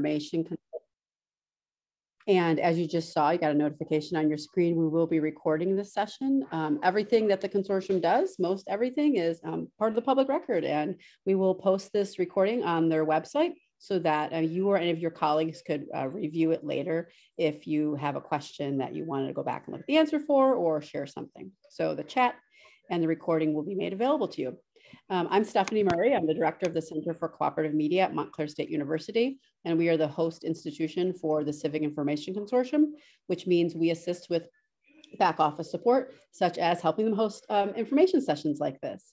Information Consortium. And as you just saw, you got a notification on your screen. We will be recording this session. Everything that the consortium does, most everything is part of the public record. And we will post this recording on their website so that you or any of your colleagues could review it later if you have a question that you wanted to go back and look at the answer for or share something. So the chat and the recording will be made available to you. I'm Stephanie Murray. I'm the director of the Center for Cooperative Media at Montclair State University, and we are the host institution for the Civic Information Consortium, which means we assist with back office support, such as helping them host information sessions like this.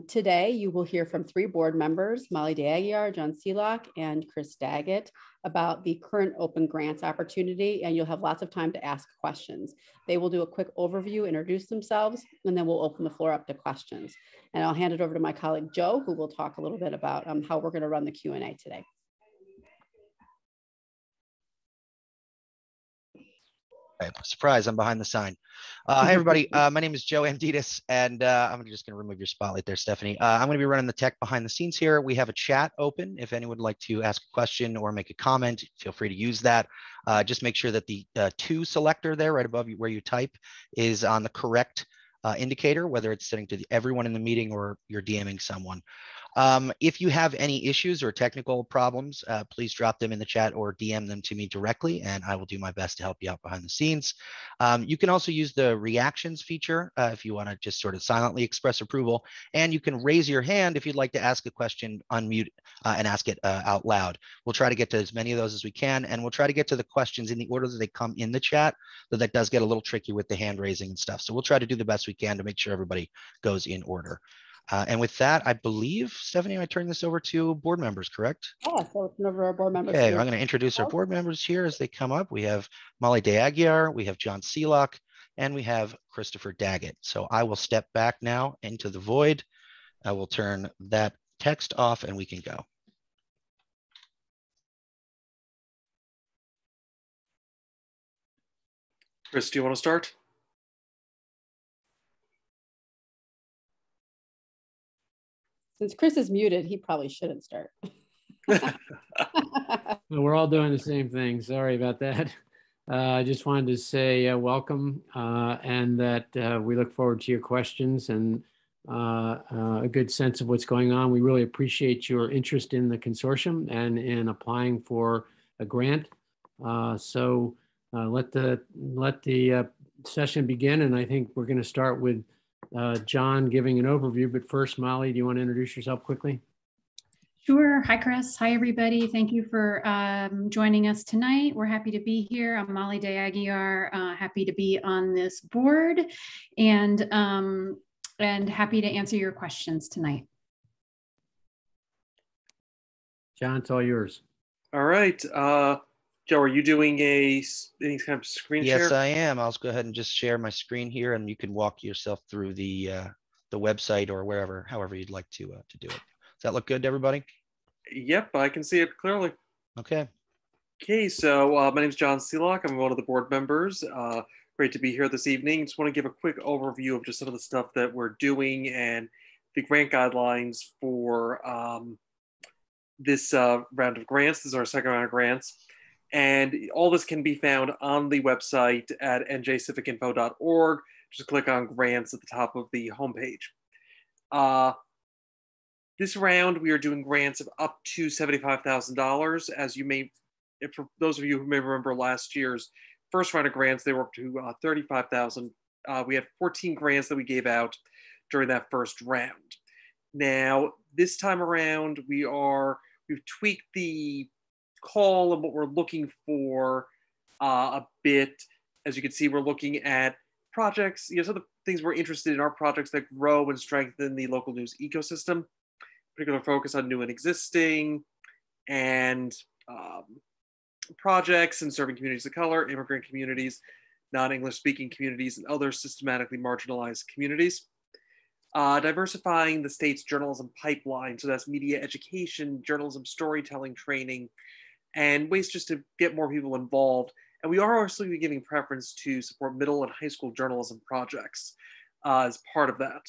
Today, you will hear from 3 board members, Molly DeAguiar, John Seelock, and Chris Daggett, about the current open grants opportunity, and you'll have lots of time to ask questions. They will do a quick overview, introduce themselves, and then we'll open the floor up to questions. And I'll hand it over to my colleague, Joe, who will talk a little bit about how we're gonna run the Q&A today. Okay, surprise, I'm behind the sign. Hi, everybody. My name is Joe Amditis, and I'm just going to remove your spotlight there, Stephanie. I'm going to be running the tech behind the scenes here. We have a chat open. If anyone would like to ask a question or make a comment, feel free to use that. Just make sure that the to selector there right above you where you type is on the correct indicator, whether it's setting to everyone in the meeting or you're DMing someone. If you have any issues or technical problems, please drop them in the chat or DM them to me directly, and I will do my best to help you out behind the scenes. You can also use the reactions feature if you want to just sort of silently express approval, and you can raise your hand if you'd like to ask a question, unmute, and ask it out loud. We'll try to get to as many of those as we can, and we'll try to get to the questions in the order that they come in the chat, though that does get a little tricky with the hand raising and stuff. So we'll try to do the best we can to make sure everybody goes in order. And with that, I believe, Stephanie, I turn this over to board members, correct? Yeah, so it's over our board members. Okay, I'm going to introduce our board members here as they come up. We have Molly DeAguiar, we have John Seelock, and we have Christopher Daggett. So I will step back now into the void. I will turn that text off and we can go. Chris, do you want to start? Since Chris is muted, he probably shouldn't start. We're all doing the same thing. Sorry about that. I just wanted to say welcome and that we look forward to your questions and a good sense of what's going on. We really appreciate your interest in the consortium and in applying for a grant. So let the session begin, and I think we're going to start with John giving an overview, but first, Molly, do you want to introduce yourself quickly? Sure. Hi, Chris. Hi, everybody. Thank you for joining us tonight. We're happy to be here. I'm Molly DeAguiar, happy to be on this board and happy to answer your questions tonight. John, it's all yours. All right. Joe, are you doing any kind of screen share? Yes, I am. I'll go ahead and just share my screen here, and you can walk yourself through the website or wherever, however you'd like to do it. Does that look good to everybody? Yep, I can see it clearly. Okay. Okay, so my name is John Seelock. I'm one of the board members. Great to be here this evening. Just want to give a quick overview of just some of the stuff that we're doing and the grant guidelines for this round of grants. This is our second round of grants. And all this can be found on the website at njcivicinfo.org. Just click on grants at the top of the homepage. This round, we are doing grants of up to $75,000. As you may, for those of you who may remember last year's first round of grants, they were up to $35,000. We had 14 grants that we gave out during that first round. Now, this time around, we've tweaked the call and what we're looking for a bit. As you can see, we're looking at projects, some of the things we're interested in are projects that grow and strengthen the local news ecosystem, particular focus on new and existing, and projects in serving communities of color, immigrant communities, non-English speaking communities, and other systematically marginalized communities. Diversifying the state's journalism pipeline, so that's media education, journalism storytelling training, and ways just to get more people involved. And we are also giving preference to support middle and high school journalism projects as part of that.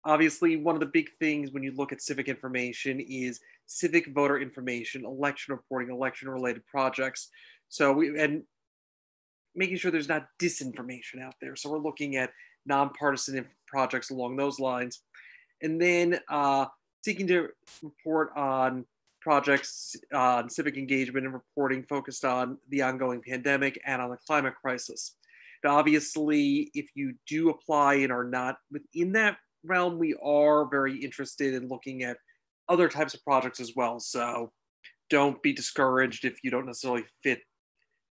Obviously, one of the big things when you look at civic information is civic voter information, election reporting, election related projects. So and making sure there's not disinformation out there. So we're looking at nonpartisan projects along those lines. And then seeking to report on projects on civic engagement and reporting focused on the ongoing pandemic and on the climate crisis. Now, obviously, if you do apply and are not within that realm, we are very interested in looking at other types of projects as well. So don't be discouraged if you don't necessarily fit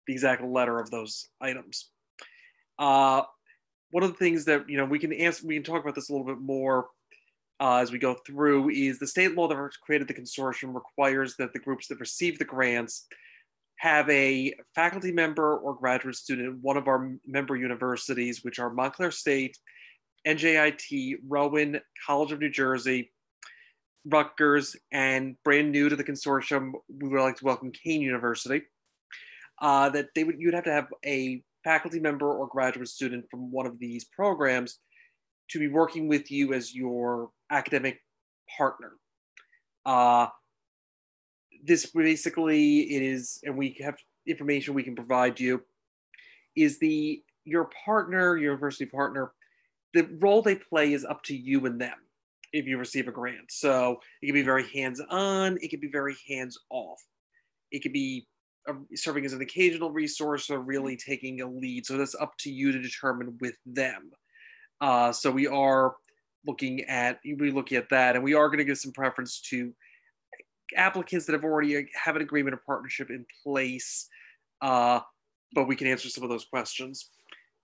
the exact letter of those items. One of the things that we can talk about this a little bit more as we go through is the state law that created the consortium requires that the groups that receive the grants have a faculty member or graduate student at one of our member universities, which are Montclair State, NJIT, Rowan, College of New Jersey, Rutgers, and brand new to the consortium, we would like to welcome Kane University. You'd have to have a faculty member or graduate student from one of these programs to be working with you as your academic partner. This basically is, and we have information we can provide you, is your partner, your university partner, the role they play is up to you and them if you receive a grant. So it can be very hands-on, it can be very hands-off. It could be serving as an occasional resource or really taking a lead. So that's up to you to determine with them. So we are looking at that, and we are going to give some preference to applicants that already have an agreement or partnership in place, but we can answer some of those questions.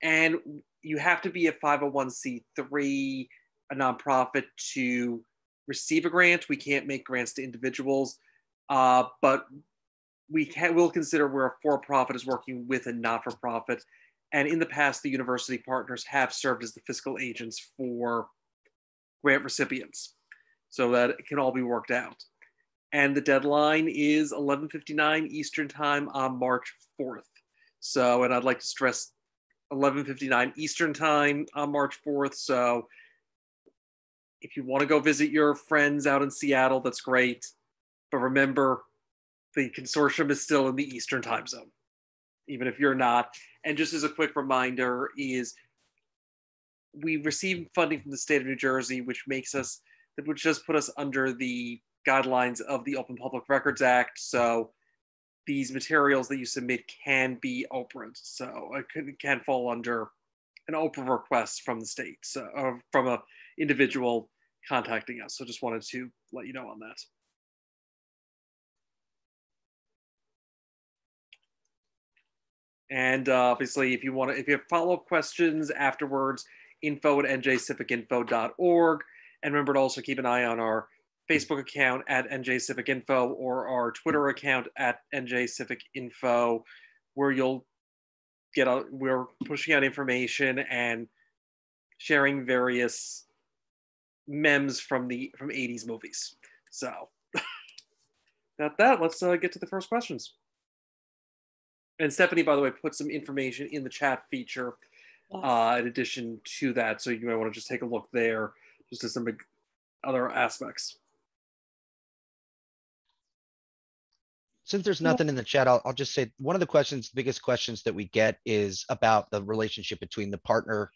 And you have to be a 501c3, a nonprofit, to receive a grant. We can't make grants to individuals, but we'll consider where a for-profit is working with a not-for-profit. And in the past, the university partners have served as the fiscal agents for grant recipients, so that it can all be worked out. And the deadline is 11:59 Eastern Time on March 4th. So, and I'd like to stress 11:59 Eastern Time on March 4th. So if you want to go visit your friends out in Seattle, that's great. But remember, the consortium is still in the Eastern Time zone, even if you're not. And just as a quick reminder is we receive funding from the state of New Jersey, which does put us under the guidelines of the Open Public Records Act. So these materials that you submit can be Oprah'd. So it can fall under an Oprah request from the state, so from an individual contacting us. So just wanted to let you know on that. And obviously, if you have follow-up questions afterwards, info@njcivicinfo.org. And remember to also keep an eye on our Facebook account at NJ Civic Info or our Twitter account at NJ Civic Info, where we're pushing out information and sharing various memes from 80s movies. So about that, let's get to the first questions. And Stephanie, by the way, put some information in the chat feature in addition to that. So you might want to just take a look there, just to some other aspects. Since there's nothing in the chat, I'll just say one of the biggest questions that we get is about the relationship between the partner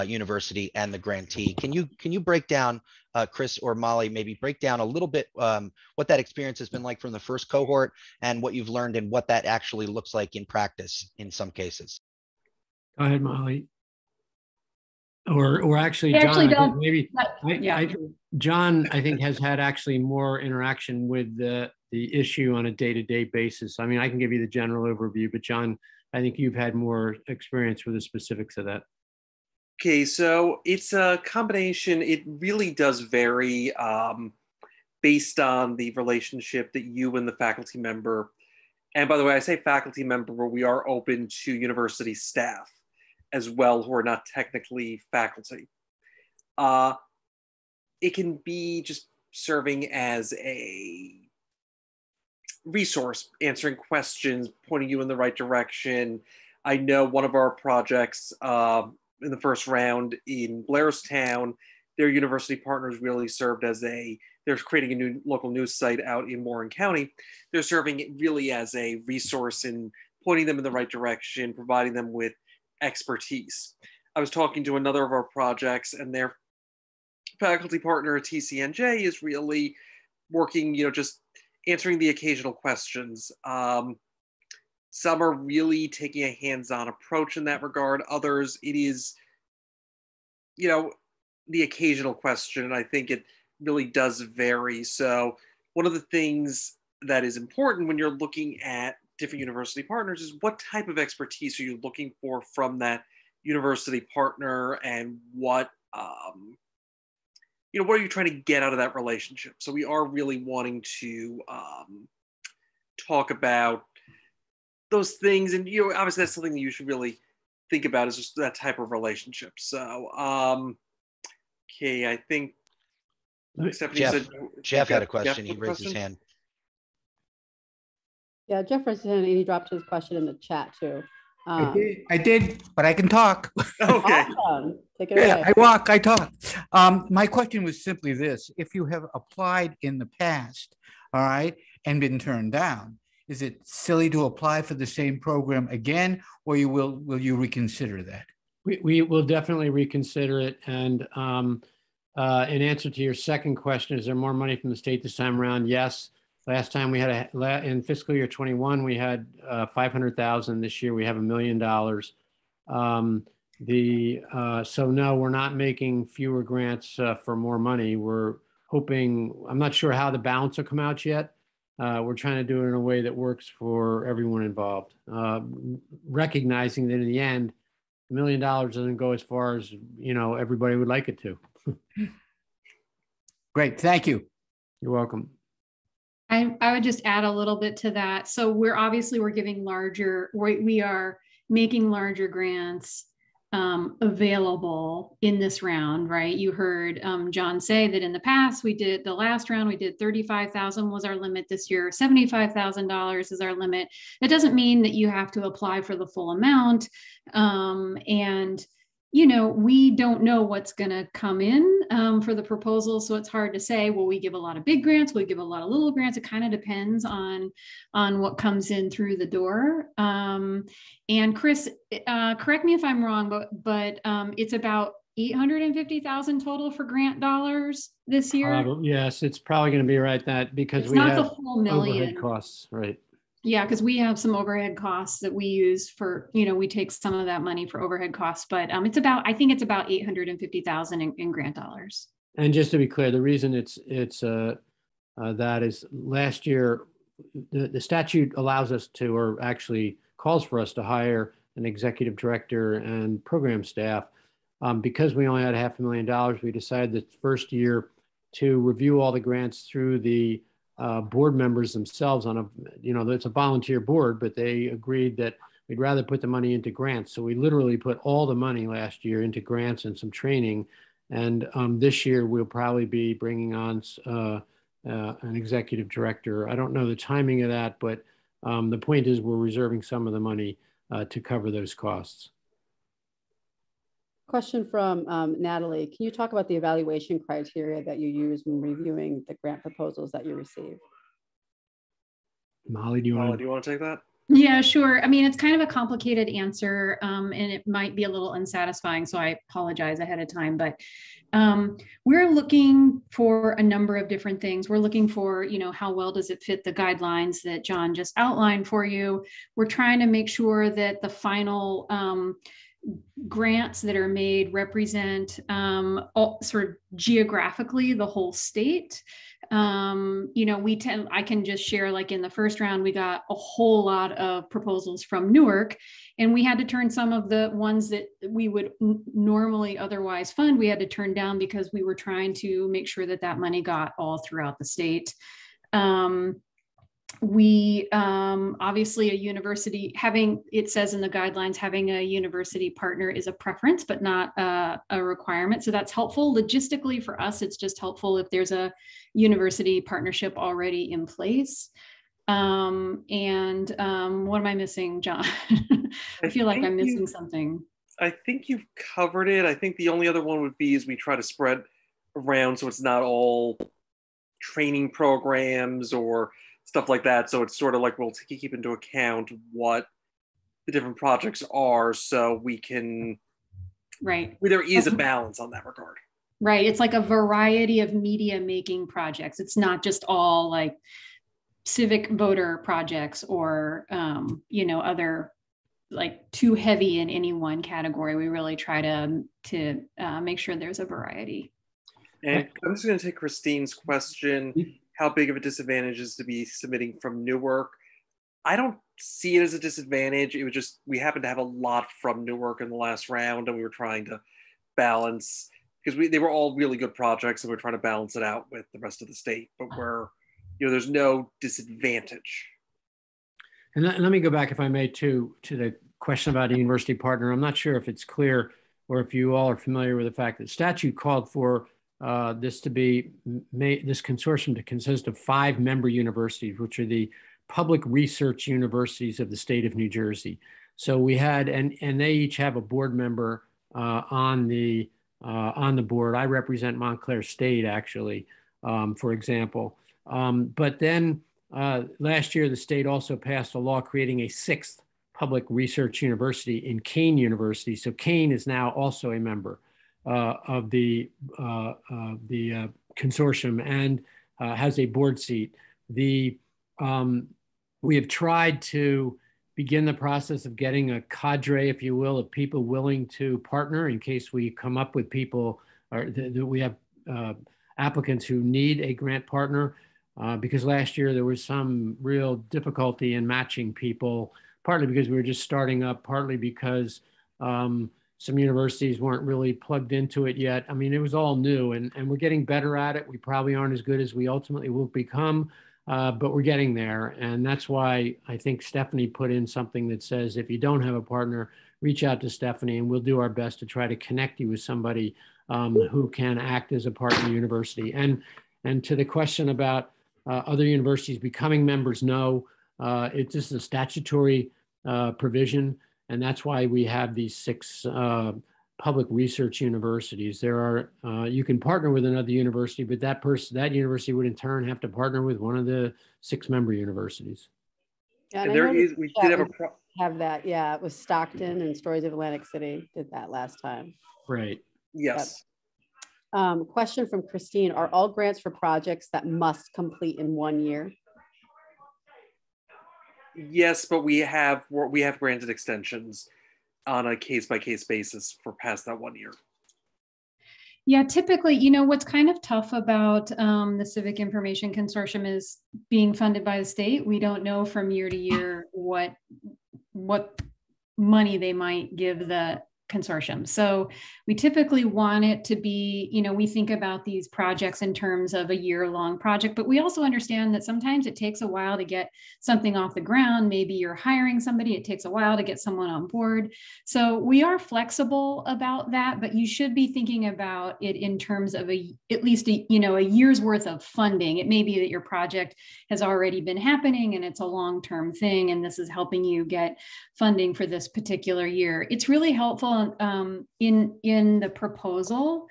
university and the grantee. Can you break down, Chris or Molly, maybe break down a little bit what that experience has been like from the first cohort and what you've learned and what that actually looks like in practice in some cases? Go ahead, Molly. Or actually, John, I think has had actually more interaction with the issue on a day-to-day basis. I mean, I can give you the general overview, but John, I think you've had more experience with the specifics of that. Okay, so it's a combination. It really does vary based on the relationship that you and the faculty member, and by the way, I say faculty member, where we are open to university staff as well who are not technically faculty. It can be just serving as a resource, answering questions, pointing you in the right direction. I know one of our projects in the first round in Blairstown, their university partners really served as a they're creating a new local news site out in Warren County. They're serving it really as a resource in pointing them in the right direction, providing them with expertise. I was talking to another of our projects, and their faculty partner at TCNJ is really working, just answering the occasional questions. Some are really taking a hands-on approach in that regard. Others, it is, the occasional question. And I think it really does vary. So one of the things that is important when you're looking at different university partners is what type of expertise are you looking for from that university partner, and what are you trying to get out of that relationship? So we are really wanting to talk about those things, and obviously that's something that you should really think about, is just that type of relationship. So okay, I think Stephanie said Jeff had a question. He raised his hand. Yeah, Jeff raised his hand and he dropped his question in the chat too. I did, but I can talk. Okay. Awesome. Take it away. Yeah, I walk, I talk. My question was simply this: if you have applied in the past, all right, and been turned down, is it silly to apply for the same program again, or will you reconsider that? We will definitely reconsider it. And in answer to your second question, is there more money from the state this time around? Yes. Last time we had in fiscal year 21, we had 500,000. This year we have $1 million. So no, we're not making fewer grants for more money. We're hoping, I'm not sure how the balance will come out yet. We're trying to do it in a way that works for everyone involved, recognizing that in the end, $1 million doesn't go as far as everybody would like it to. Great, thank you. You're welcome. I would just add a little bit to that. So we are making larger grants available in this round, right? You heard John say that in the past, the last round, we did 35,000 was our limit. This year, $75,000 is our limit. It doesn't mean that you have to apply for the full amount. We don't know what's going to come in for the proposal. So it's hard to say, will we give a lot of big grants? Will we give a lot of little grants? It kind of depends on what comes in through the door. And Chris, correct me if I'm wrong, but it's about 850,000 total for grant dollars this year. Yes, it's probably going to be right because we have the full million overhead costs, right? Yeah, because we have some overhead costs that we use for, we take some of that money for overhead costs, but I think it's about 850,000 in grant dollars. And just to be clear, the reason it's that is last year, the statute allows us to, or actually calls for us to hire an executive director and program staff. Because we only had $500,000, we decided the first year to review all the grants through the board members themselves on it's a volunteer board, but they agreed that we'd rather put the money into grants. So we literally put all the money last year into grants and some training. And this year we'll probably be bringing on an executive director. I don't know the timing of that, but the point is we're reserving some of the money to cover those costs. Question from Natalie. Can you talk about the evaluation criteria that you use when reviewing the grant proposals that you receive? Molly, do you want to take that? Yeah, sure. I mean, it's kind of a complicated answer and it might be a little unsatisfying, so I apologize ahead of time, but we're looking for a number of different things. We're looking for, how well does it fit the guidelines that John just outlined for you? We're trying to make sure that the final grants that are made represent sort of geographically the whole state. I can just share, like in the first round, we got a whole lot of proposals from Newark, and we had to turn some of the ones that we would normally otherwise fund, we had to turn down because we were trying to make sure that that money got all throughout the state. We obviously a university it says in the guidelines, having a university partner is a preference, but not a requirement. So that's helpful. Logistically for us, it's just helpful if there's a university partnership already in place. What am I missing, John? I feel like I'm missing something. I think you've covered it. I think the only other one would be is we try to spread around so it's not all training programs or stuff like that. So it's sort of like we'll keep into account what the different projects are, so we can. Right. There is a balance on that regard. Right. It's like a variety of media making projects. It's not just all like civic voter projects or, other like too heavy in any one category. We really try to make sure there's a variety. And I'm just going to take Christine's question. How big of a disadvantage is to be submitting from Newark? I don't see it as a disadvantage. It was just, we happened to have a lot from Newark in the last round, and we were trying to balance, because they were all really good projects, and we're trying to balance it out with the rest of the state, but there's no disadvantage. And let me go back, if I may, to the question about a university partner. I'm not sure if it's clear or if you all are familiar with the fact that statute called for this consortium to consist of 5 member universities, which are the public research universities of the state of New Jersey. So we had, and they each have a board member on the board. I represent Montclair State, actually, for example. But then last year, the state also passed a law creating a 6th public research university in Kane University. So Kane is now also a member of the consortium and has a board seat. We have tried to begin the process of getting a cadre, if you will, of people willing to partner in case we come up with people, or that we have applicants who need a grant partner, because last year there was some real difficulty in matching people, partly because we were just starting up, partly because some universities weren't really plugged into it yet. I mean, it was all new, and we're getting better at it. We probably aren't as good as we ultimately will become, but we're getting there. And that's why I think Stephanie put in something that says, if you don't have a partner, reach out to Stephanie, and we'll do our best to try to connect you with somebody who can act as a partner university. And to the question about other universities becoming members, no, it's just a statutory provision. And that's why we have these 6 public research universities. There are, you can partner with another university, but that university would in turn have to partner with one of the 6 member universities. Yeah, and we did have that. Yeah, it was Stockton and Stories of Atlantic City did that last time. Right. Yes. Yep. Question from Christine: are all grants for projects that must complete in 1 year? Yes, but we have granted extensions on a case-by-case basis for past that 1 year. Yeah, typically, what's kind of tough about the Civic Information Consortium is being funded by the state. We don't know from year to year what money they might give the consortium. So we typically want it to be, we think about these projects in terms of a year-long project, but we also understand that sometimes it takes a while to get something off the ground. Maybe you're hiring somebody, it takes a while to get someone on board. So we are flexible about that, but you should be thinking about it in terms of at least a year's worth of funding. It may be that your project has already been happening and it's a long-term thing, and this is helping you get funding for this particular year. It's really helpful in the proposal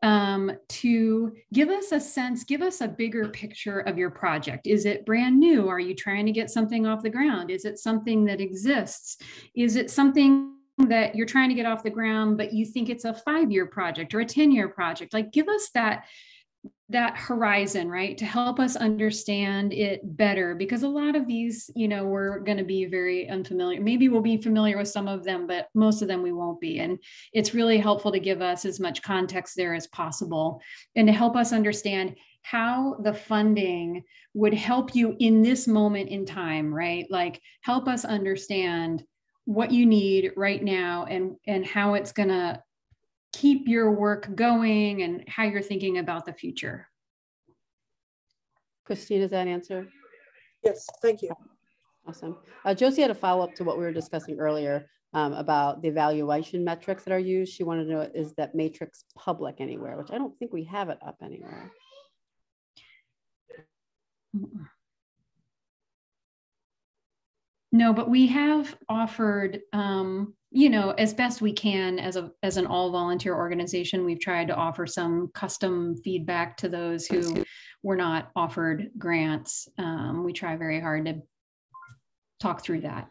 to give us a sense, give us a bigger picture of your project. Is it brand new? Are you trying to get something off the ground? Is it something that exists? Is it something that you're trying to get off the ground, but you think it's a 5-year project or a 10-year project? Like, give us that horizon, right, to help us understand it better, because a lot of these, we're going to be very unfamiliar. Maybe we'll be familiar with some of them, but most of them we won't be. And it's really helpful to give us as much context there as possible and to help us understand how the funding would help you in this moment in time, right? Like, help us understand what you need right now and how it's going to keep your work going and how you're thinking about the future. Christine, does that answer? Yes, thank you. Awesome. Josie had a follow-up to what we were discussing earlier about the evaluation metrics that are used. She wanted to know, is that matrix public anywhere, which I don't think we have it up anywhere. No, but we have offered, as best we can as an all volunteer organization, we've tried to offer some custom feedback to those who we're not offered grants. We try very hard to talk through that.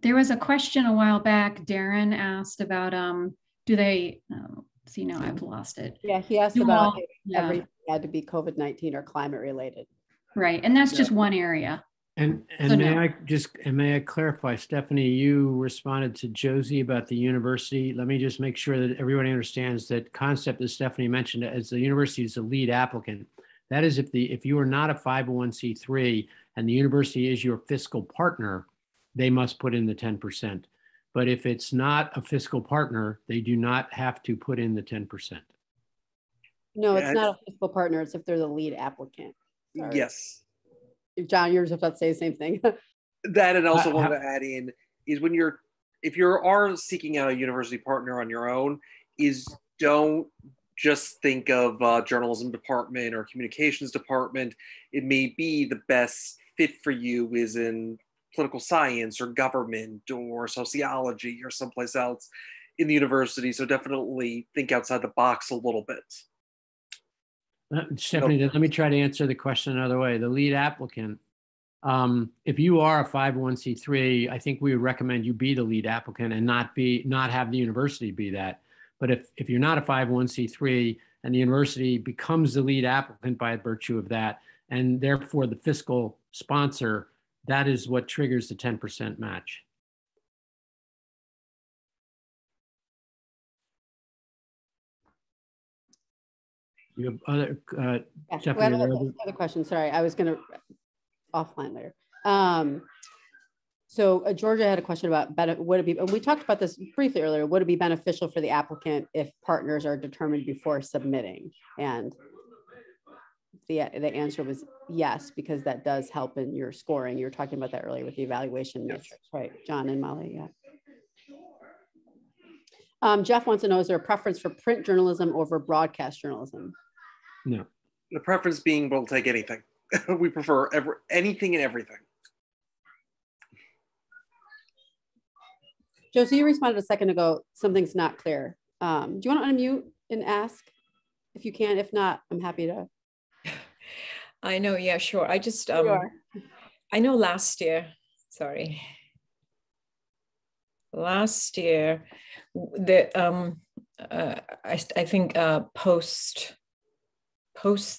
There was a question a while back, Darren asked about, do they, see now I've lost it. Yeah, he asked about if everything had to be COVID-19 or climate related. Right, and that's just one area. And So may I clarify, Stephanie, you responded to Josie about the university. Let me just make sure that everybody understands that concept that Stephanie mentioned as the university is the lead applicant. That is if you are not a 501c3 and the university is your fiscal partner, they must put in the 10%. But if it's not a fiscal partner, they do not have to put in the 10%. No, it's not a fiscal partner. It's if they're the lead applicant. Sorry. Yes. John, you're about to say the same thing. That, and also wanted to add in is if you are seeking out a university partner on your own, is don't just think of journalism department or communications department. It may be the best fit for you is in political science or government or sociology or someplace else in the university. So definitely think outside the box a little bit. Stephanie, let me try to answer the question another way. The lead applicant, if you are a 501c3, I think we would recommend you be the lead applicant and not have the university be that. But if you're not a 501c3 and the university becomes the lead applicant by virtue of that, and therefore the fiscal sponsor, that is what triggers the 10% match. You have other, Stephanie, other question. Sorry, I was going to offline later. So Georgia had a question about would it be, and we talked about this briefly earlier, would it be beneficial for the applicant if partners are determined before submitting? And the answer was yes, because that does help in your scoring. You were talking about that earlier with the evaluation metrics, right? John and Molly, yeah. Jeff wants to know, is there a preference for print journalism over broadcast journalism? No. The preference being we'll take anything. We prefer anything and everything. Josie, you responded a second ago, something's not clear. Do you want to unmute and ask if you can? If not, I'm happy to. I know, yeah, sure. I just, I know last year, last year, I think post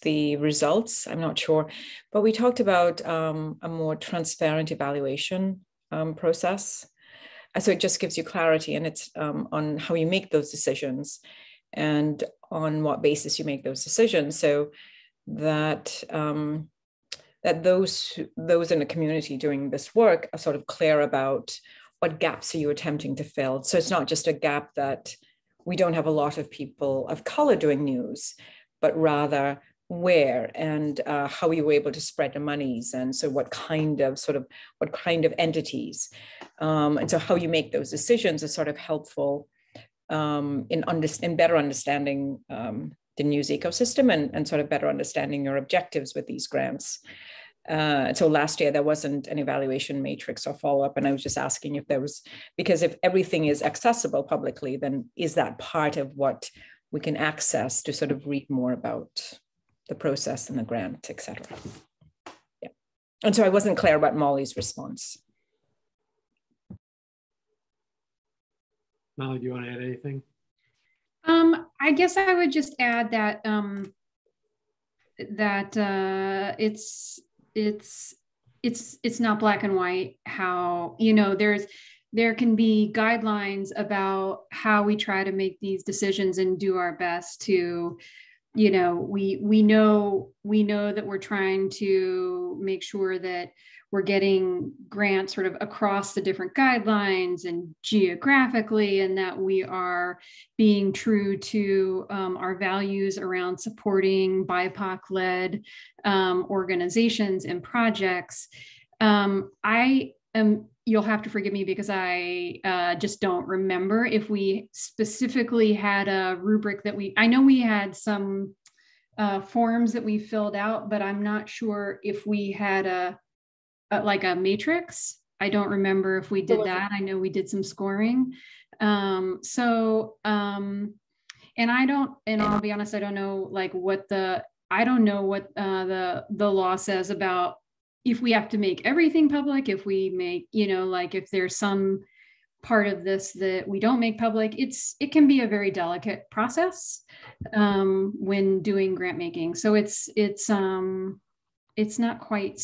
the results, I'm not sure, but we talked about a more transparent evaluation process. So it just gives you clarity, and it's on how you make those decisions and on what basis you make those decisions. So that that those in the community doing this work are sort of clear about what gaps are you attempting to fill. So it's not just a gap that we don't have a lot of people of color doing news, but rather where and how you were able to spread the monies, and so what kind of entities, and so how you make those decisions is sort of helpful in better understanding the news ecosystem and sort of better understanding your objectives with these grants. So last year there wasn't an evaluation matrix or follow-up, and I was just asking if there was, because if everything is accessible publicly, then is that part of what we can access to sort of read more about the process and the grant, et cetera. Yeah. And so I wasn't clear about Molly's response. Molly, do you want to add anything? I guess I would just add that it's not black and white. How, you know, there can be guidelines about how we try to make these decisions and do our best to, you know, we know that we're trying to make sure that we're getting grants sort of across the different guidelines and geographically, and that we are being true to our values around supporting BIPOC-led organizations and projects. You'll have to forgive me because I just don't remember if we specifically had a rubric that I know we had some forms that we filled out, but I'm not sure if we had like a matrix. I don't remember if we did that. I know we did some scoring. And I'll be honest, I don't know what the law says about if we have to make everything public, if we make, if there's some part of this that we don't make public. It can be a very delicate process when doing grant making. So it's not quite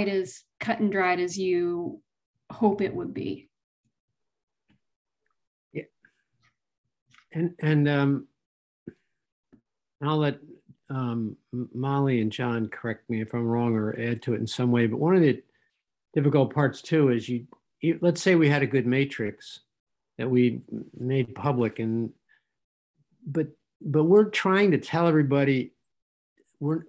as cut and dried as you hope it would be. Yeah. And I'll let Molly and John correct me if I'm wrong or add to it in some way. But one of the difficult parts too is let's say we had a good matrix that we made public, but we're trying to tell everybody, we're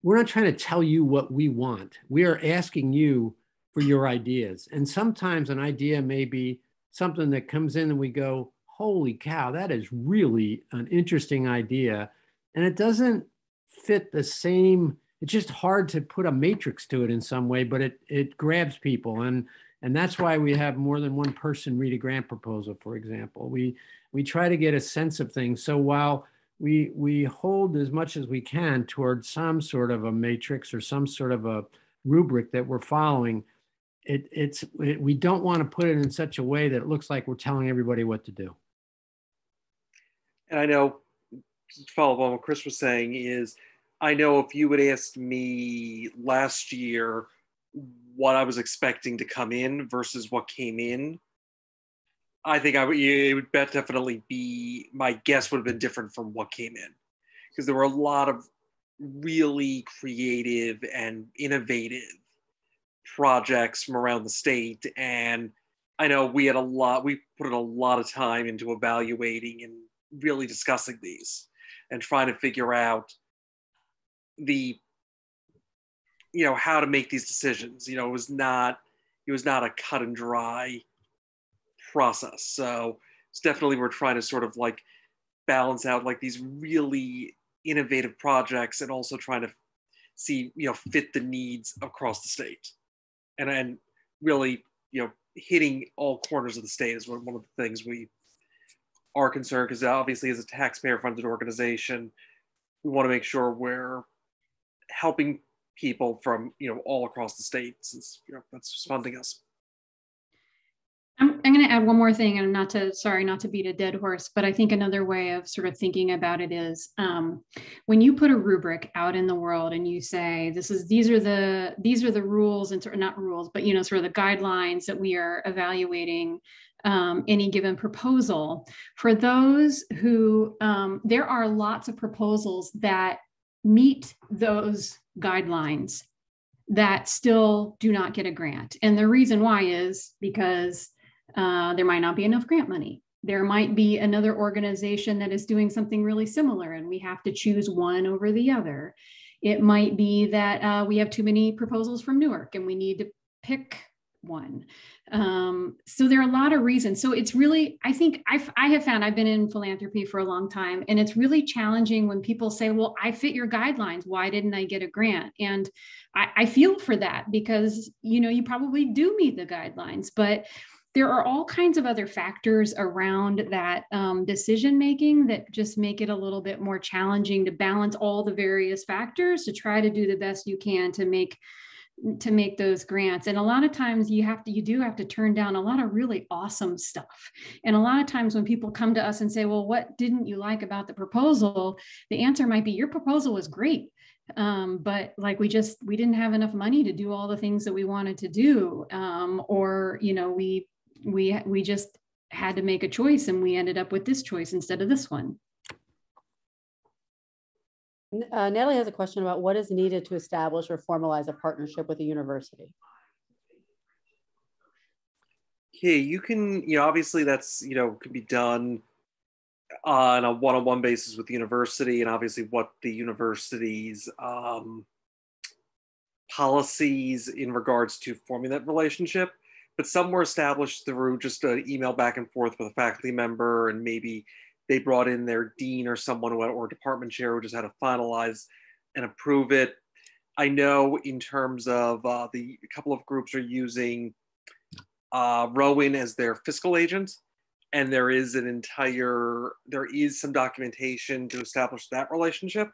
not trying to tell you what we want. We are asking you for your ideas. And sometimes an idea may be something that comes in and we go, holy cow, that is really an interesting idea. And it doesn't fit the same, it's just hard to put a matrix to it in some way, but it grabs people. And that's why we have more than one person read a grant proposal, for example. We try to get a sense of things. So while we hold as much as we can towards some sort of a matrix or some sort of a rubric that we're following, we don't want to put it in such a way that it looks like we're telling everybody what to do. And I know, to follow up on what Chris was saying, is I know if you had asked me last year what I was expecting to come in versus what came in, I think it would definitely be, my guess would have been different from what came in, because there were a lot of really creative and innovative projects from around the state. And I know we put in a lot of time into evaluating and really discussing these and trying to figure out how to make these decisions. It was not a cut and dry process. So it's definitely, we're trying to sort of balance out these really innovative projects and also trying to see, fit the needs across the state. And really, hitting all corners of the state is one of the things we are concerned, because obviously as a taxpayer funded organization, we want to make sure we're helping people from all across the state, since that's funding us. I'm going to add one more thing, and not to beat a dead horse, but I think another way of sort of thinking about it is when you put a rubric out in the world and you say these are the rules, and not rules, but sort of the guidelines that we are evaluating any given proposal. For those who there are lots of proposals that meet those guidelines that still do not get a grant. And the reason why is because there might not be enough grant money. There might be another organization that is doing something really similar and we have to choose one over the other. It might be that we have too many proposals from Newark and we need to pick one. So there are a lot of reasons. So it's really, I think I have found, I've been in philanthropy for a long time, and it's really challenging when people say, well, I fit your guidelines, why didn't I get a grant? And I feel for that, because you probably do meet the guidelines, but there are all kinds of other factors around that decision making that just make it a little bit more challenging to balance all the various factors to try to do the best you can to make those grants. And a lot of times you do have to turn down a lot of really awesome stuff. And a lot of times when people come to us and say, well, what didn't you like about the proposal? The answer might be, your proposal was great. But we didn't have enough money to do all the things that we wanted to do. Or, we just had to make a choice and we ended up with this choice instead of this one. Natalie has a question about what is needed to establish or formalize a partnership with a university. Okay, you can, obviously that's, could be done on a one-on-one basis with the university, and obviously what the university's policies in regards to forming that relationship. But some were established through just an email back and forth with a faculty member, and maybe they brought in their dean or someone or department chair who just had to finalize and approve it. I know in terms of a couple of groups are using Rowan as their fiscal agent, and there is some documentation to establish that relationship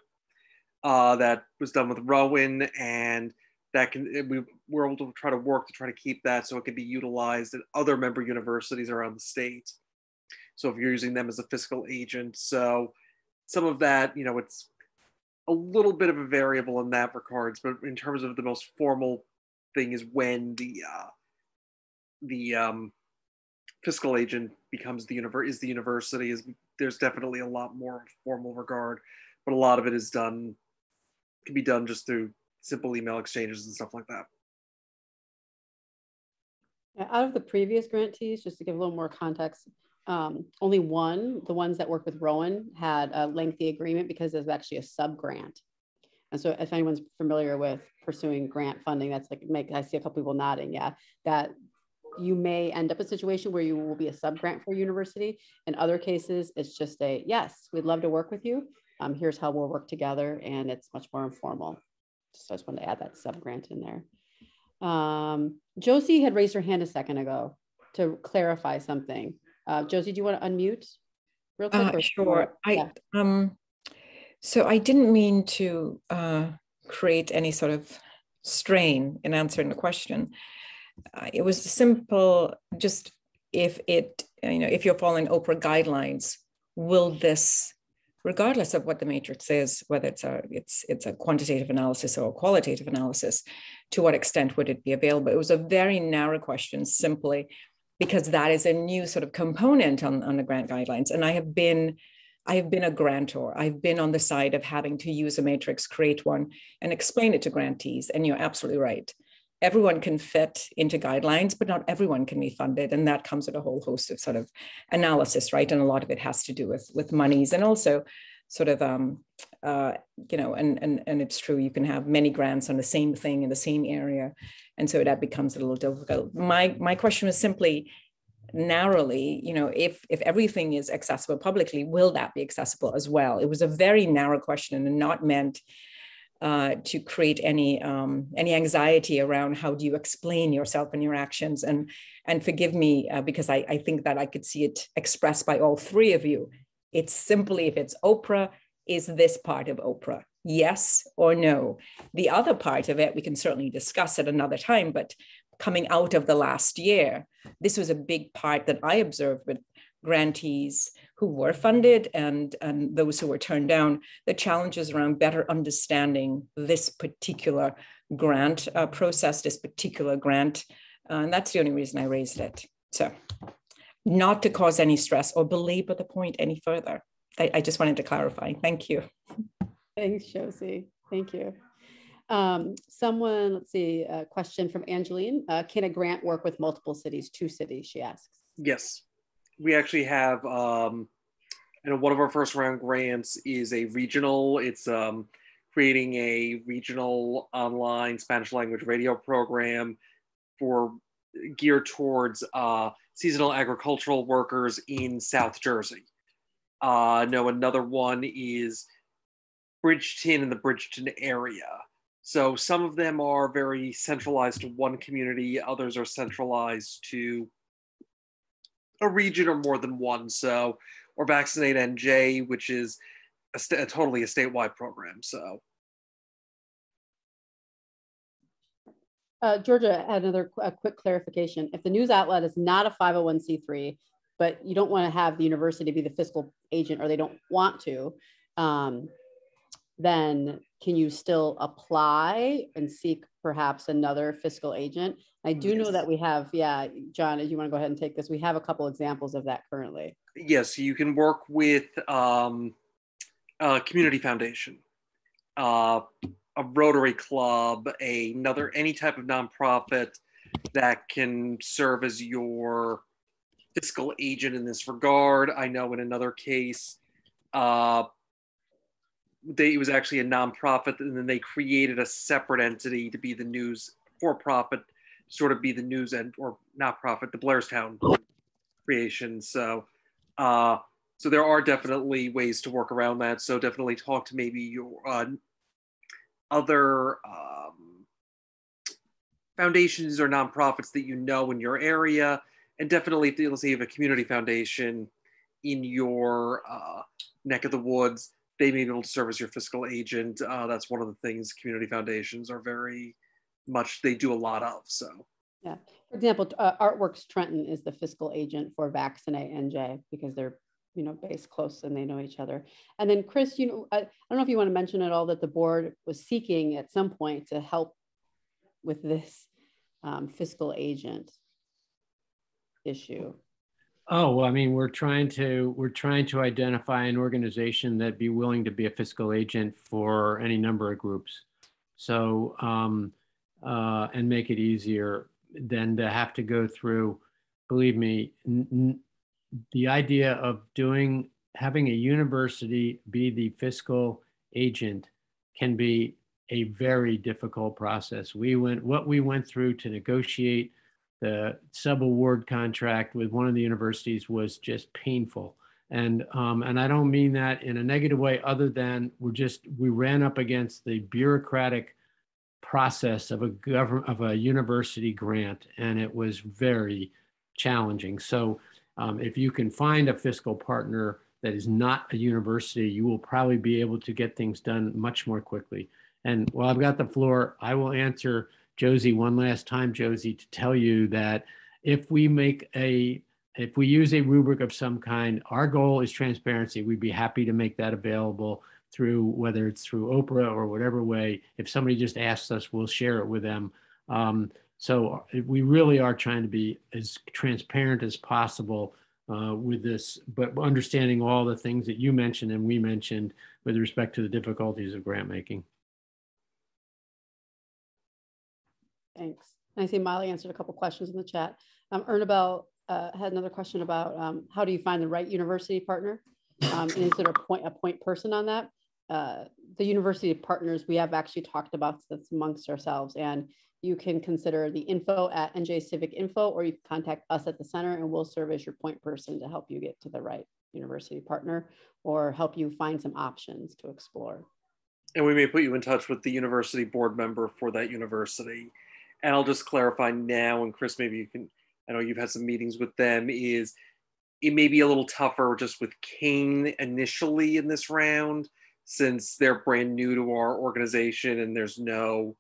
that was done with Rowan, and that we're able to try to keep that so it can be utilized at other member universities around the state. So if you're using them as a fiscal agent, so some of that, it's a little bit of a variable in that regards, but in terms of the most formal thing is when the fiscal agent becomes the university. There's definitely a lot more formal regard, but a lot of it can be done just through simple email exchanges and stuff like that. Out of the previous grantees, just to give a little more context, only the ones that worked with Rowan had a lengthy agreement because there's actually a sub-grant. And so if anyone's familiar with pursuing grant funding, that's I see a couple people nodding, yeah, that you may end up in a situation where you will be a sub-grant for a university. In other cases, it's just yes, we'd love to work with you. Here's how we'll work together, and it's much more informal. So I just wanted to add that sub-grant in there. Josie had raised her hand a second ago to clarify something. Josie, do you want to unmute real quick? Sure. So I didn't mean to create any sort of strain in answering the question. It was simple, just if you're following Oprah guidelines, will this, regardless of what the matrix is, whether it's a quantitative analysis or a qualitative analysis, to what extent would it be available? It was a very narrow question, simply because that is a new sort of component on the grant guidelines. And I have been a grantor. I've been on the side of having to use a matrix, create one, and explain it to grantees. And you're absolutely right. Everyone can fit into guidelines, but not everyone can be funded. And that comes with a whole host of sort of analysis, right? And a lot of it has to do with monies, and also sort of, and it's true, you can have many grants on the same thing in the same area. And so that becomes a little difficult. My question was simply narrowly, if everything is accessible publicly, will that be accessible as well? It was a very narrow question and not meant to create any anxiety around how do you explain yourself and your actions. And forgive me, because I think that I could see it expressed by all three of you. It's simply, if it's Oprah, is this part of Oprah? Yes or no? The other part of it, we can certainly discuss at another time, but coming out of the last year, this was a big part that I observed with grantees who were funded and those who were turned down, the challenges around better understanding this particular grant process, this particular grant. And that's the only reason I raised it. So not to cause any stress or belabor the point any further. I just wanted to clarify. Thank you. Thanks, Josie. Thank you. Someone, let's see, a question from Angeline. Can a grant work with multiple cities, 2 cities, she asks? Yes. We actually have, one of our first round grants is a regional. It's creating a regional online Spanish language radio program geared towards seasonal agricultural workers in South Jersey. Another one is Bridgeton in the Bridgeton area. So some of them are very centralized to one community, others are centralized to a region or more than one. So, or Vaccinate NJ, which is totally a statewide program. So, Georgia had a quick clarification. If the news outlet is not a 501c3, but you don't want to have the university be the fiscal agent, or they don't want to, then can you still apply and seek perhaps another fiscal agent? I do know that we have, John, if you want to go ahead and take this, we have a couple examples of that currently. Yes, you can work with a community foundation, a Rotary Club, any type of nonprofit that can serve as your fiscal agent in this regard. I know in another case, it was actually a nonprofit, and then they created a separate entity to be the news for-profit, sort of be the news or not profit, the Blairstown creation. So, so there are definitely ways to work around that. So definitely talk to maybe your other foundations or nonprofits that you know in your area, And definitely, if let's say you have a community foundation in your neck of the woods, they may be able to serve as your fiscal agent. That's one of the things community foundations are very much, they do a lot of. So yeah, for example, Artworks Trenton is the fiscal agent for Vaccinate NJ because they're, you know, based close and they know each other. And then Chris, you know, I don't know if you want to mention at all that the board was seeking at some point to help with this fiscal agent issue. Oh, well, I mean, we're trying to identify an organization that'd be willing to be a fiscal agent for any number of groups. So, and make it easier than to have to go through, believe me, the idea of having a university be the fiscal agent can be a very difficult process. What we went through to negotiate the sub-award contract with one of the universities was just painful. And I don't mean that in a negative way, other than we ran up against the bureaucratic process of a university grant, and it was very challenging. So if you can find a fiscal partner that is not a university, you will probably be able to get things done much more quickly. And while I've got the floor, I will answer Josie one last time, Josie, to tell you that if we use a rubric of some kind, our goal is transparency. We'd be happy to make that available through, whether it's through Oprah or whatever way. If somebody just asks us, we'll share it with them. So we really are trying to be as transparent as possible with this, but understanding all the things that you mentioned and we mentioned with respect to the difficulties of grant making. Thanks. I see Molly answered a couple questions in the chat. Ernabel had another question about how do you find the right university partner? And is there a point person on that? The university partners, we have actually talked about this amongst ourselves, and you can consider the info at NJ Civic Info, or you can contact us at the center and we'll serve as your point person to help you get to the right university partner or help you find some options to explore. And we may put you in touch with the university board member for that university. And I'll just clarify now, and Chris, maybe you can, I know you've had some meetings with them, is it may be a little tougher just with Kane initially in this round, since they're brand new to our organization and there's no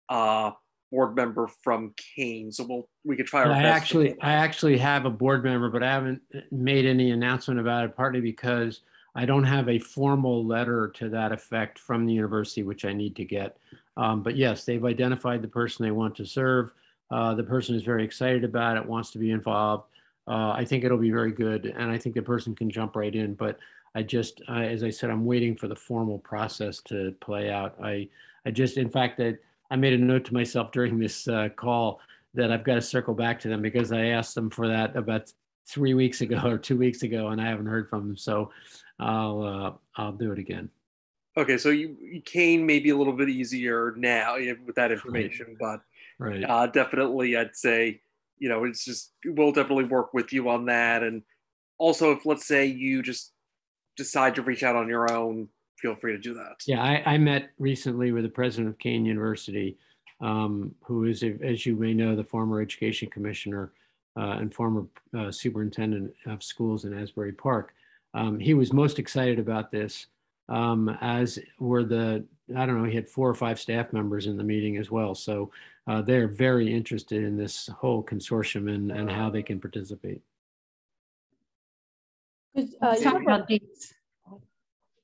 board member from Kane. So we could try our best. I actually have a board member, but I haven't made any announcement about it, partly because I don't have a formal letter to that effect from the university, which I need to get. But yes, they've identified the person they want to serve. The person is very excited about it, wants to be involved. I think it'll be very good. And I think the person can jump right in. But as I said, I'm waiting for the formal process to play out. In fact, I made a note to myself during this call that I've got to circle back to them because I asked them for that about 3 weeks ago or 2 weeks ago, and I haven't heard from them. So I'll do it again. Okay, so Kane may be a little bit easier now with that information, right. But definitely I'd say, it's just, we'll definitely work with you on that. And also, if let's say you just decide to reach out on your own, feel free to do that. Yeah, I met recently with the president of Kane University, who is, as you may know, the former education commissioner and former superintendent of schools in Asbury Park. He was most excited about this, as were he had 4 or 5 staff members in the meeting as well. So they're very interested in this whole consortium and how they can participate.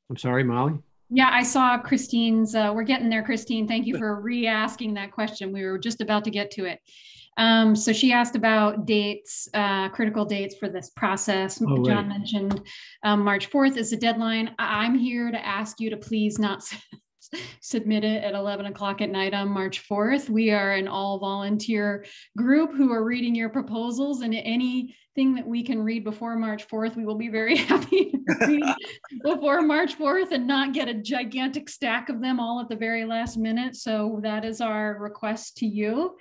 I'm sorry, Molly? Yeah, I saw Christine's, we're getting there, Christine. Thank you for re-asking that question. We were just about to get to it. So she asked about dates, critical dates for this process. Oh, John mentioned March 4th is the deadline. I'm here to ask you to please not submit it at 11 o'clock at night on March 4th. We are an all volunteer group who are reading your proposals, and anything that we can read before March 4th, we will be very happy to read before March 4th and not get a gigantic stack of them all at the very last minute. So that is our request to you.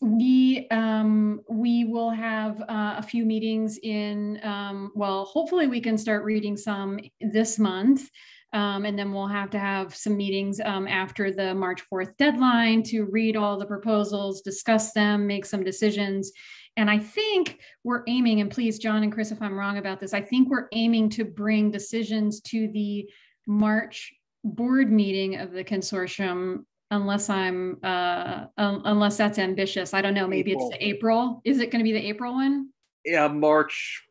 We will have a few meetings in, hopefully we can start reading some this month. And then we'll have to have some meetings after the March 4th deadline to read all the proposals, discuss them, make some decisions. And I think we're aiming, and please, John and Chris, if I'm wrong about this, I think we're aiming to bring decisions to the March board meeting of the consortium, unless I'm, unless that's ambitious. I don't know, maybe April. it's the April. Is it going to be the April one? Yeah, March.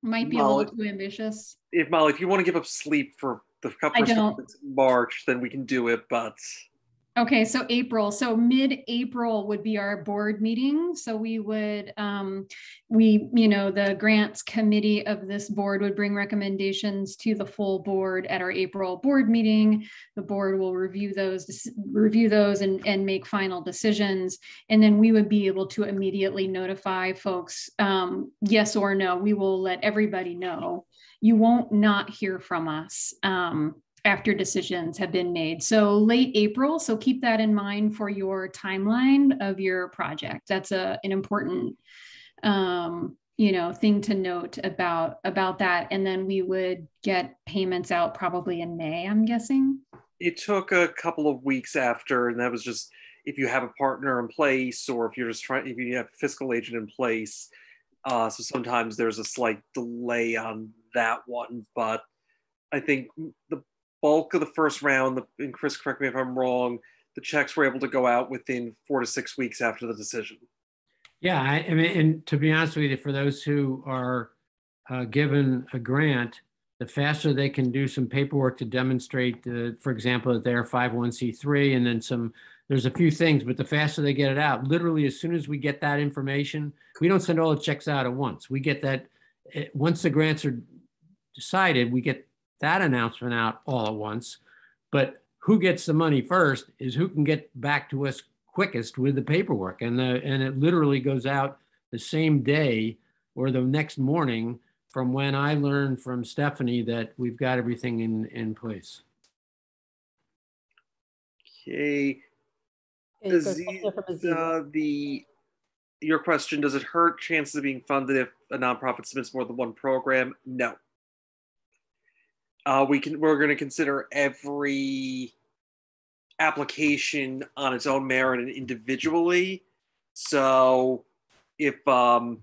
Might be a little too ambitious. Molly, if you want to give up sleep for the couple of March, then we can do it, but. Okay, so April, so mid-April would be our board meeting. So we would, the grants committee of this board would bring recommendations to the full board at our April board meeting. The board will review those and make final decisions. And then we would be able to immediately notify folks, yes or no. We will let everybody know. You won't not hear from us after decisions have been made. So late April, so keep that in mind for your timeline of your project. That's an important thing to note about that. And then we would get payments out probably in May, I'm guessing. It took a couple of weeks after, and that was just if you have a partner in place, or if you're just if you have a fiscal agent in place. So sometimes there's a slight delay on that one, but I think the bulk of the first round, and Chris, correct me if I'm wrong, the checks were able to go out within 4 to 6 weeks after the decision. Yeah, I mean, and to be honest with you, for those who are given a grant, the faster they can do some paperwork to demonstrate, for example, that they're 501c3, and then there's a few things, but the faster they get it out, literally as soon as we get that information, we don't send all the checks out at once. We get that, once the grants are decided, we get that announcement out all at once. But who gets the money first is who can get back to us quickest with the paperwork. And it literally goes out the same day or the next morning from when I learned from Stephanie that we've got everything in place. Okay. Your question, does it hurt chances of being funded if a nonprofit submits more than one program? No. We're going to consider every application on its own merit and individually. So if nonprofit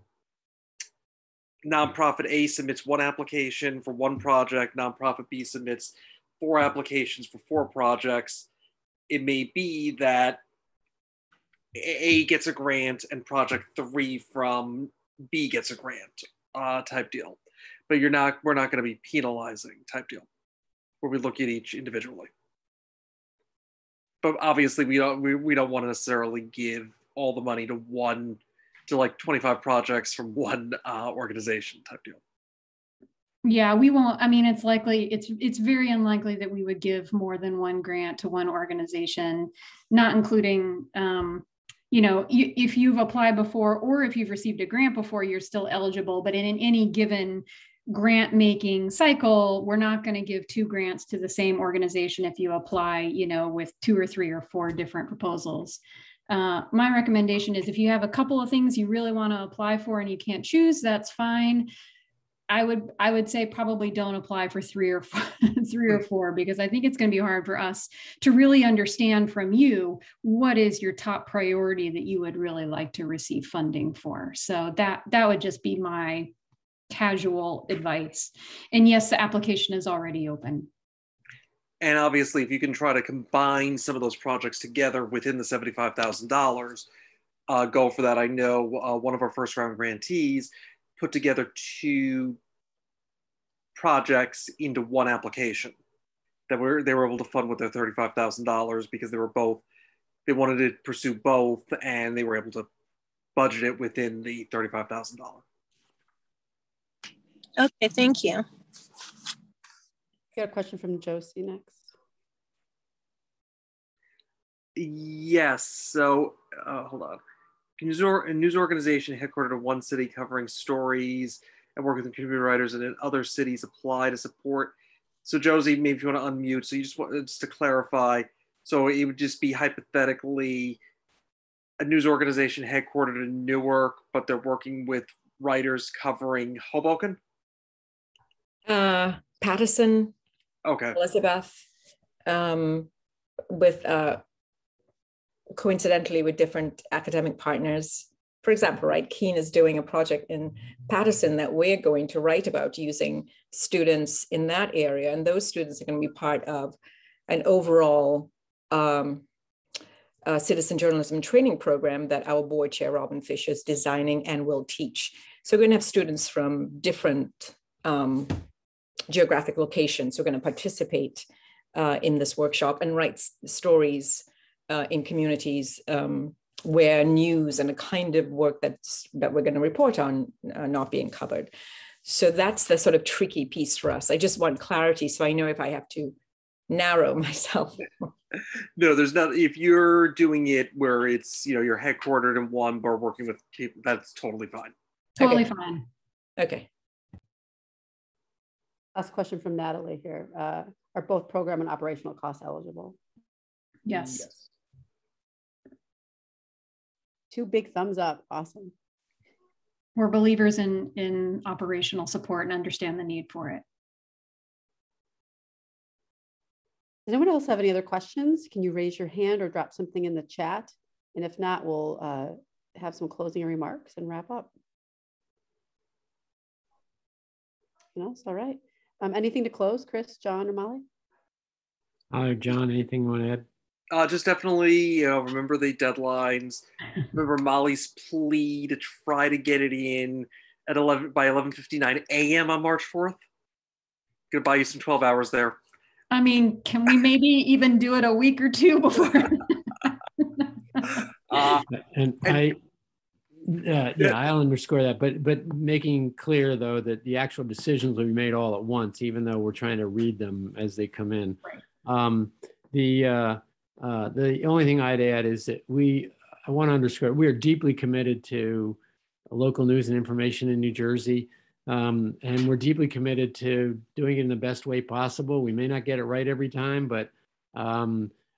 A submits one application for one project, nonprofit B submits 4 applications for 4 projects, it may be that A gets a grant and project 3 from B gets a grant type deal. But we're not going to be penalizing type deal where we look at each individually. But obviously we don't want to necessarily give all the money to like 25 projects from one organization type deal. Yeah, we won't. I mean, it's very unlikely that we would give more than one grant to one organization, not including, if you've applied before or if you've received a grant before, you're still eligible. But in any given grant making cycle, we're not going to give 2 grants to the same organization if you apply, with 2 or 3 or 4 different proposals. My recommendation is if you have a couple of things you really want to apply for and you can't choose, that's fine. I would say probably don't apply for 3 or 4 because I think it's going to be hard for us to really understand from you what is your top priority that you would really like to receive funding for. So that would just be my casual advice. And yes, the application is already open. And obviously, if you can try to combine some of those projects together within the $75,000, go for that. I know one of our first round grantees put together 2 projects into one application that they were able to fund with their $35,000 because they wanted to pursue both, and they were able to budget it within the $35,000. Okay, thank you. Got a question from Josie next. Yes. So hold on. A news organization headquartered in one city covering stories and working with community writers and in other cities apply to support. So Josie, maybe if you want to unmute. So you just to clarify. So it would just be hypothetically a news organization headquartered in Newark, but they're working with writers covering Hoboken? Patterson. Okay. Elizabeth, with coincidentally with different academic partners for example, right, Keene is doing a project in Patterson that we're going to write about using students in that area. And those students are going to be part of an overall citizen journalism training program that our board chair, Robin Fisher, is designing and will teach. So we're going to have students from different geographic locations who are going to participate in this workshop and write stories in communities where news and the kind of work that we're going to report on not being covered. So that's the sort of tricky piece for us. I just want clarity so I know if I have to narrow myself. No, there's not. If you're doing it where it's, you're headquartered in one, but working with people, that's totally fine. Totally Okay. fine. Okay. Last question from Natalie here. Are both program and operational costs eligible? Yes. Two big thumbs up. Awesome. We're believers in operational support and understand the need for it. Does anyone else have any other questions? Can you raise your hand or drop something in the chat? And if not, we'll have some closing remarks and wrap up. No, it's all right. Anything to close, Chris, John, or Molly? John, anything you want to add? Just definitely, remember the deadlines. Remember Molly's plea to try to get it in at 11:59 a.m. on March 4th. Gonna buy you some 12 hours there. I mean, can we maybe even do it a week or two before? I'll underscore that, but making clear though that the actual decisions will be made all at once, even though we're trying to read them as they come in. Right. The only thing I'd add is that I want to underscore, we are deeply committed to local news and information in New Jersey. And we're deeply committed to doing it in the best way possible. We may not get it right every time, but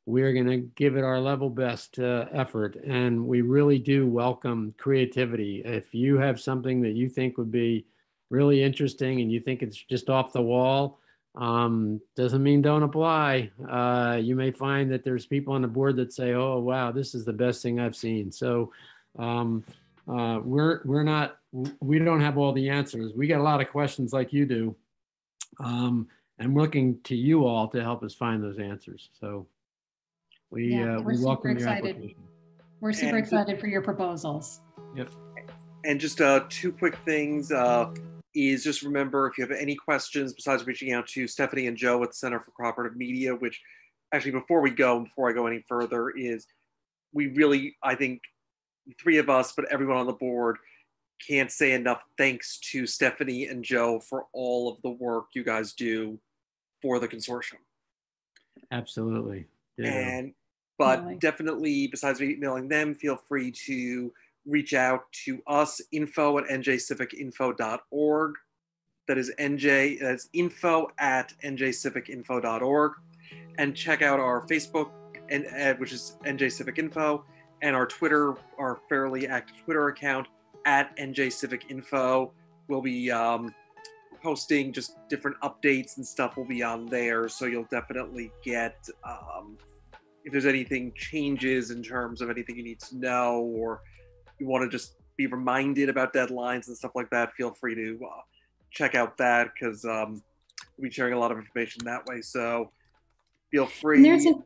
we're going to give it our level best effort. And we really do welcome creativity. If you have something that you think would be really interesting and you think it's just off the wall, doesn't mean don't apply. You may find that there's people on the board that say, oh, wow, this is the best thing I've seen. So we don't have all the answers. We got a lot of questions like you do. And we're looking to you all to help us find those answers. So we welcome your application. We're super excited for your proposals. Yep. And just two quick things is just remember, if you have any questions besides reaching out to Stephanie and Joe at the Center for Cooperative Media, which actually before I go any further, is we really, I think, the three of us, but everyone on the board, can't say enough thanks to Stephanie and Joe for all of the work you guys do for the consortium. Absolutely. Yeah. But definitely, besides emailing them, feel free to reach out to us, info@njcivicinfo.org. That is that's info@njcivicinfo.org. And check out our Facebook, which is NJ Civic Info, and our Twitter, our fairly active Twitter account @NJ Civic Info. We'll be posting just different updates and stuff will be on there. So you'll definitely get, if there's anything changes in terms of anything you need to know, or you want to just be reminded about deadlines and stuff like that, feel free to check out that, because we'll be sharing a lot of information that way. So feel free. And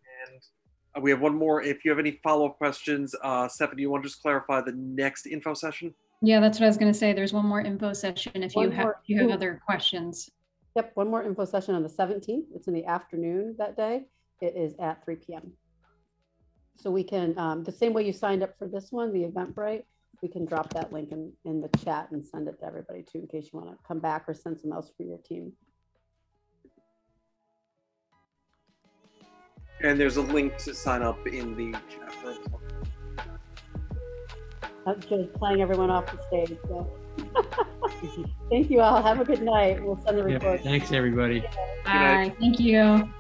we have one more. If you have any follow-up questions, Stephanie, you want to just clarify the next info session? Yeah, that's what I was going to say. There's one more info session if you have other questions. Yep, one more info session on the 17th. It's in the afternoon that day. It is at 3 p.m. So we can, the same way you signed up for this one, the Eventbrite, we can drop that link in the chat and send it to everybody too, in case you want to come back or send some else for your team. And there's a link to sign up in the chat room. That's just playing everyone off the stage. So. Thank you all. Have a good night. We'll send the report. Thanks, everybody. Bye. Thank you.